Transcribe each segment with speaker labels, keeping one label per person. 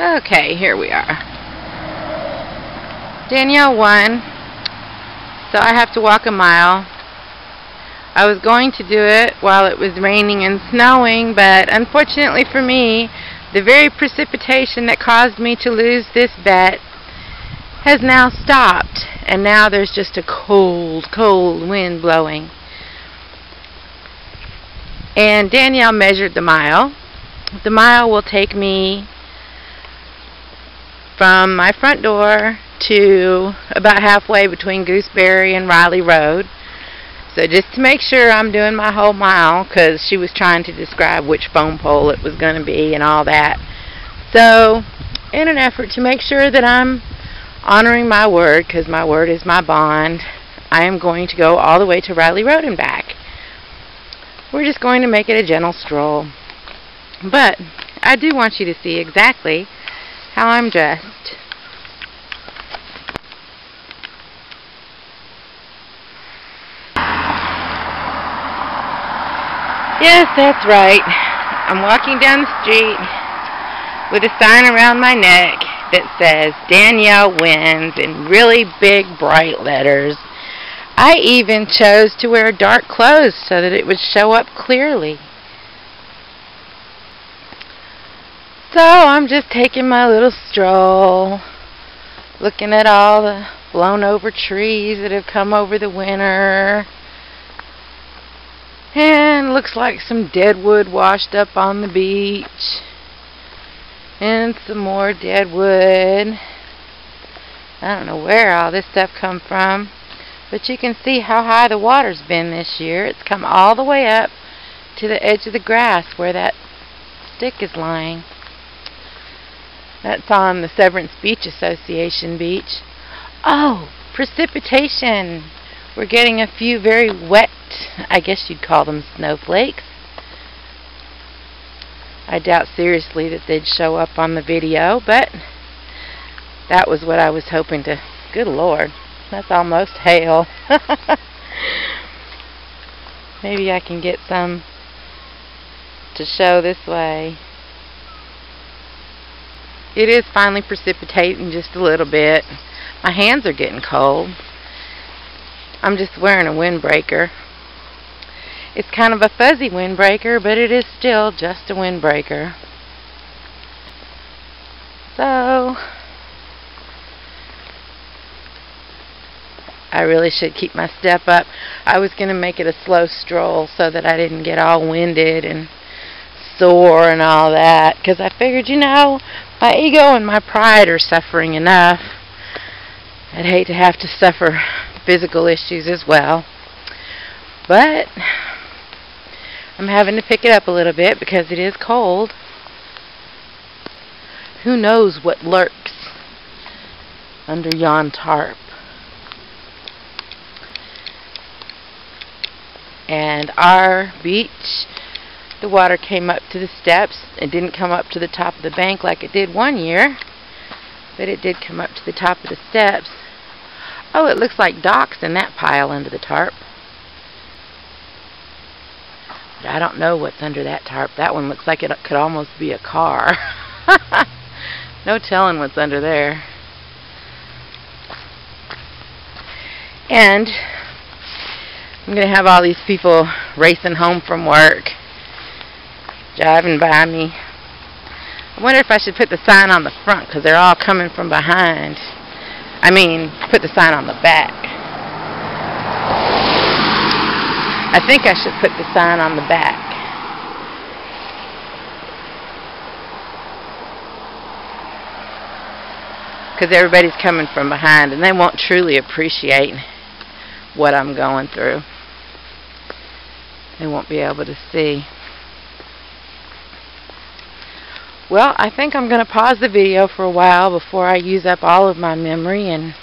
Speaker 1: Okay, here we are. Danielle won, so I have to walk a mile. I was going to do it while it was raining and snowing, but unfortunately for me, the very precipitation that caused me to lose this bet has now stopped, and now there's just a cold, cold wind blowing. And Danielle measured the mile. The mile will take me from my front door to about halfway between Gooseberry and Riley Road. So just to make sure I'm doing my whole mile, because she was trying to describe which phone pole it was going to be and all that. So in an effort to make sure that I'm honoring my word, because my word is my bond, I am going to go all the way to Riley Road and back. We're just going to make it a gentle stroll. But I do want you to see exactly how I'm dressed. Yes, that's right. I'm walking down the street with a sign around my neck that says Danielle Wins in really big bright letters. I even chose to wear dark clothes so that it would show up clearly. So I'm just taking my little stroll, looking at all the blown over trees that have come over the winter. And looks like some dead wood washed up on the beach. And some more dead wood. I don't know where all this stuff come from, but you can see how high the water's been this year. It's come all the way up to the edge of the grass where that stick is lying. That's on the Severance Beach Association beach. Oh, precipitation. We're getting a few very wet, I guess you'd call them snowflakes. I doubt seriously that they'd show up on the video, but that was what I was hoping to. Good Lord, that's almost hail. Maybe I can get some to show this way. It is finally precipitating just a little bit. My hands are getting cold. I'm just wearing a windbreaker. It's kind of a fuzzy windbreaker, but it is still just a windbreaker. So I really should keep my step up. I was going to make it a slow stroll so that I didn't get all winded and sore and all that, because I figured, you know, my ego and my pride are suffering enough. I'd hate to have to suffer physical issues as well. But I'm having to pick it up a little bit because it is cold. Who knows what lurks under yon tarp? And our beach, the water came up to the steps. It didn't come up to the top of the bank like it did one year, but it did come up to the top of the steps. Oh, it looks like docks in that pile under the tarp. But I don't know what's under that tarp. That one looks like it could almost be a car. No telling what's under there. And I'm going to have all these people racing home from work, driving by me. I wonder if I should put the sign on the front, because they're all coming from behind. I mean, put the sign on the back. I think I should put the sign on the back. Because everybody's coming from behind, and they won't truly appreciate what I'm going through. They won't be able to see. Well, I think I'm going to pause the video for a while before I use up all of my memory and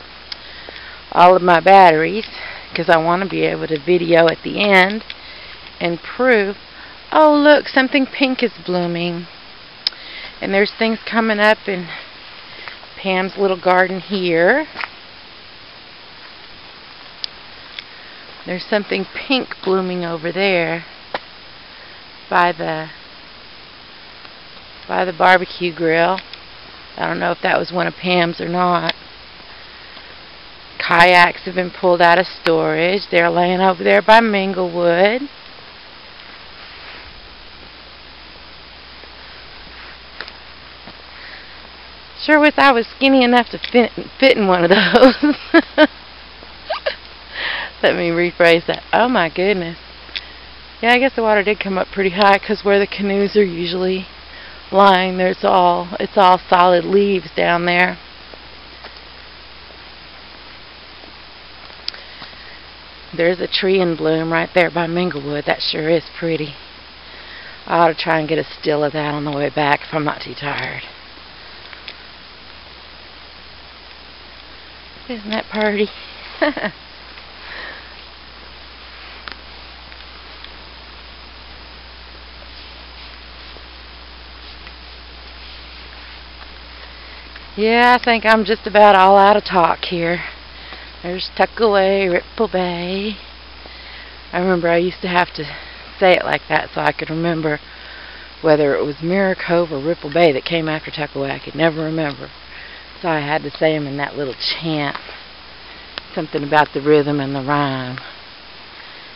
Speaker 1: all of my batteries, because I want to be able to video at the end and prove, oh look, something pink is blooming. And there's things coming up in Pam's little garden here. There's something pink blooming over there by the barbecue grill. I don't know if that was one of Pam's or not. Kayaks have been pulled out of storage. They're laying over there by Minglewood. Sure wish I was skinny enough to fit in one of those. Let me rephrase that. Oh my goodness. Yeah, I guess the water did come up pretty high because where the canoes are usually lying, it's all solid leaves down there. There's a tree in bloom right there by Minglewood. That sure is pretty. I ought to try and get a still of that on the way back if I'm not too tired. Isn't that pretty? Yeah, I think I'm just about all out of talk here. There's Tuckaway, Ripple Bay. I remember I used to have to say it like that so I could remember whether it was Mirror Cove or Ripple Bay that came after Tuckaway. I could never remember. So I had to say them in that little chant. Something about the rhythm and the rhyme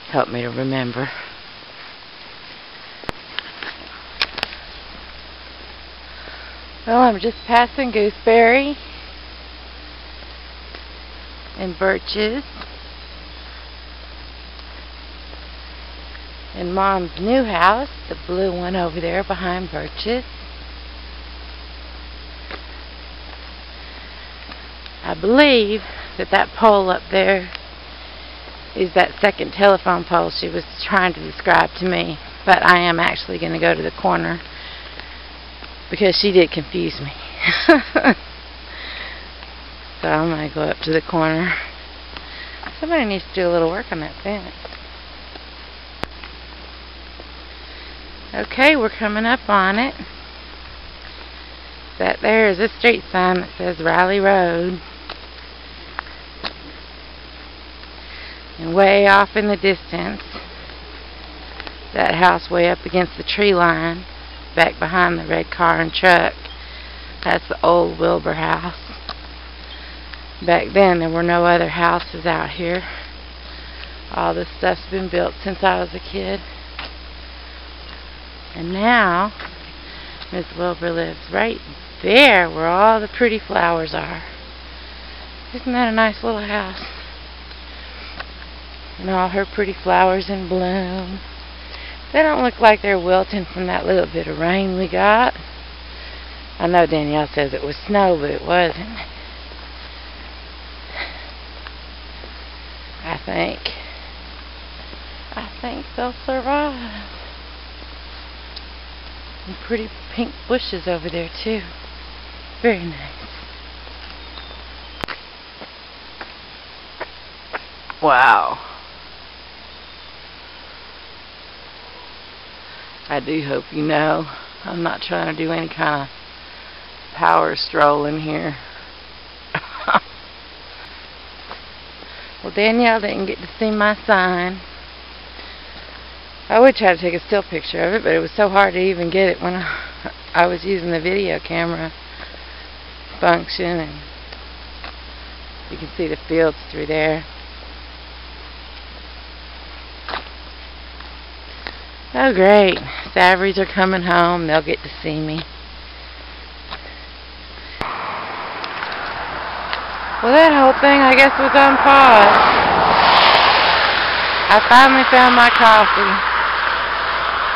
Speaker 1: helped me to remember. Well, I'm just passing Gooseberry and Birches and Mom's new house, the blue one over there behind Birches. I believe that pole up there is that second telephone pole she was trying to describe to me, but I am actually going to go to the corner because she did confuse me. So I'm going to go up to the corner. Somebody needs to do a little work on that fence. Okay, we're coming up on it. That there is a street sign that says Riley Road. And way off in the distance, that house way up against the tree line, back behind the red car and truck, that's the old Wilbur house. Back then there were no other houses out here. All this stuff's been built since I was a kid. And now Miss Wilbur lives right there where all the pretty flowers are. Isn't that a nice little house? And all her pretty flowers in bloom. They don't look like they're wilting from that little bit of rain we got. I know Danielle says it was snow, but it wasn't. I think they'll survive. And pretty pink bushes over there too. Very nice. Wow. I do hope you know I'm not trying to do any kind of power strolling here. Well, Danielle didn't get to see my sign. I would try to take a still picture of it, but it was so hard to even get it when I was using the video camera function, and you can see the fields through there. Oh great, Savories are coming home, they'll get to see me. Well, that whole thing I guess was on pause. I finally found my coffee.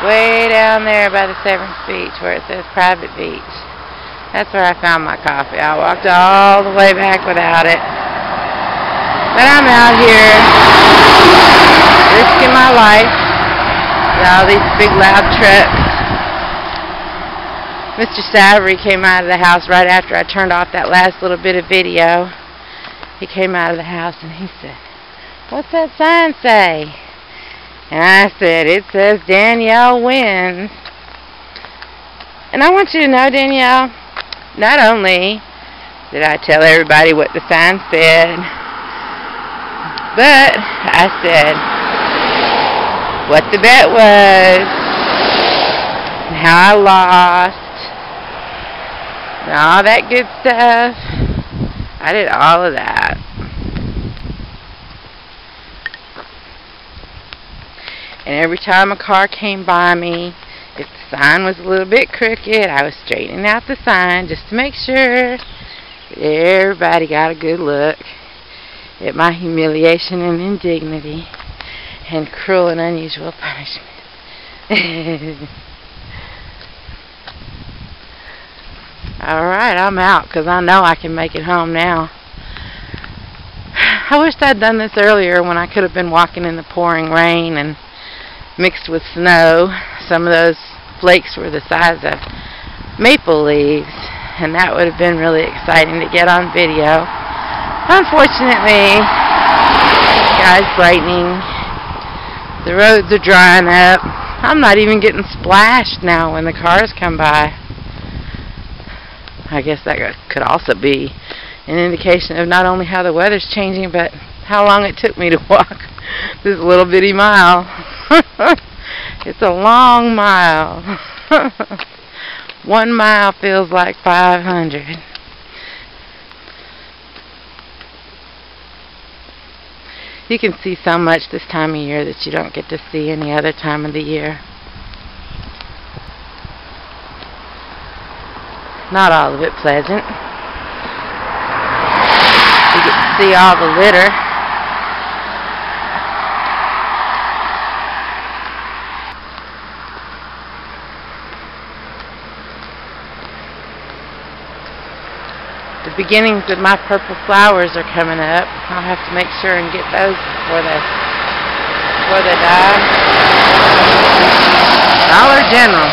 Speaker 1: Way down there by the Severance Beach where it says private beach. That's where I found my coffee. I walked all the way back without it. But I'm out here risking my life. All these big loud trucks. Mr. Savory came out of the house right after I turned off that last little bit of video. He came out of the house and he said, "What's that sign say?" And I said, "It says Danielle Wins." And I want you to know, Danielle, not only did I tell everybody what the sign said, but I said what the bet was, and how I lost, and all that good stuff. I did all of that. And every time a car came by me, if the sign was a little bit crooked, I was straightening out the sign just to make sure that everybody got a good look at my humiliation and indignity and cruel and unusual punishment. Alright, I'm out because I know I can make it home now. I wished I'd done this earlier when I could have been walking in the pouring rain and mixed with snow. Some of those flakes were the size of maple leaves, and that would have been really exciting to get on video. Unfortunately, the sky's brightening, the roads are drying up. I'm not even getting splashed now when the cars come by. I guess that could also be an indication of not only how the weather's changing, but how long it took me to walk this little bitty mile. It's a long mile. 1 mile feels like 500. You can see so much this time of year that you don't get to see any other time of the year. Not all of it pleasant. You get to see all the litter. The beginnings of my purple flowers are coming up. I'll have to make sure and get those before they die. Dollar General.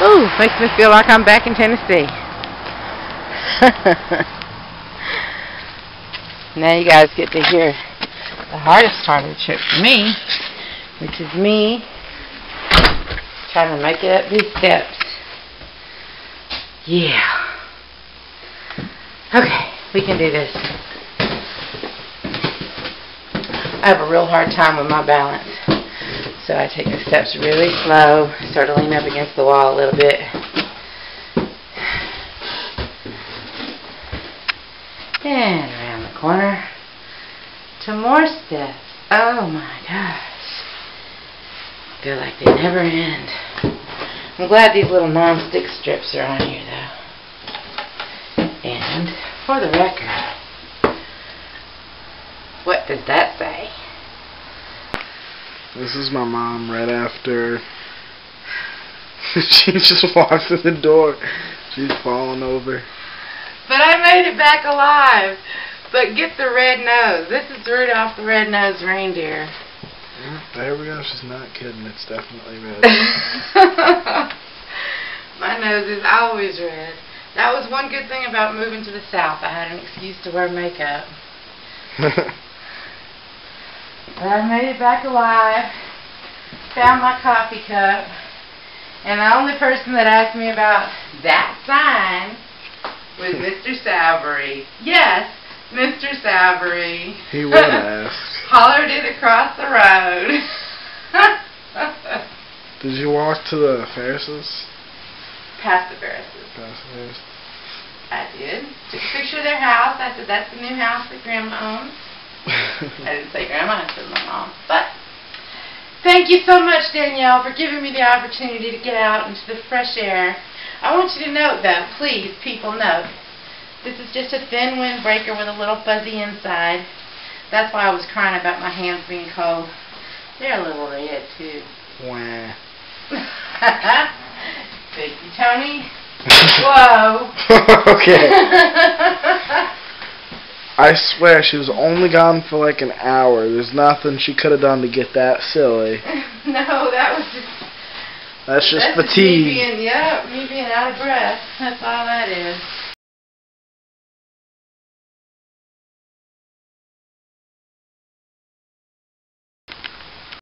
Speaker 1: Ooh, makes me feel like I'm back in Tennessee. Now you guys get to hear the hardest part of the trip for me, which is me trying to make it up these steps. Yeah. Okay, we can do this. I have a real hard time with my balance, so I take the steps really slow, sort of lean up against the wall a little bit. And around the corner to more steps. Oh my gosh. I feel like they never end. I'm glad these little non-stick strips are on here though. And for the record, what does that say?
Speaker 2: This is my mom right after she just walked in the door. She's falling over.
Speaker 1: But I made it back alive. But get the red nose. This is Rudolph the Red-Nosed Reindeer.
Speaker 2: Yeah, there we go. She's not kidding. It's definitely red.
Speaker 1: My nose is always red. That was one good thing about moving to the South. I had an excuse to wear makeup. But I made it back alive. Found my coffee cup. And the only person that asked me about that sign was Mr. Savory. Yes, Mr. Savory.
Speaker 2: He would ask.
Speaker 1: Hollered it across the road.
Speaker 2: Did you walk to the Ferris's?
Speaker 1: Past the Ferris's.
Speaker 2: Past the Ferris.
Speaker 1: I did. Took a picture of their house. I said, that's the new house that Grandma owns. I didn't say Grandma, I said my mom. But thank you so much, Danielle, for giving me the opportunity to get out into the fresh air. I want you to note, though, please, people, note, this is just a thin windbreaker with a little fuzzy inside. That's why I was crying about my hands being cold. They're a little red, too.
Speaker 2: Wah.
Speaker 1: Thank you, Tony. Whoa.
Speaker 2: Okay. I swear she was only gone for like an hour. There's nothing she could have done to get that silly.
Speaker 1: No, that was just...
Speaker 2: That's just fatigue.
Speaker 1: Me being out of breath. That's all that is.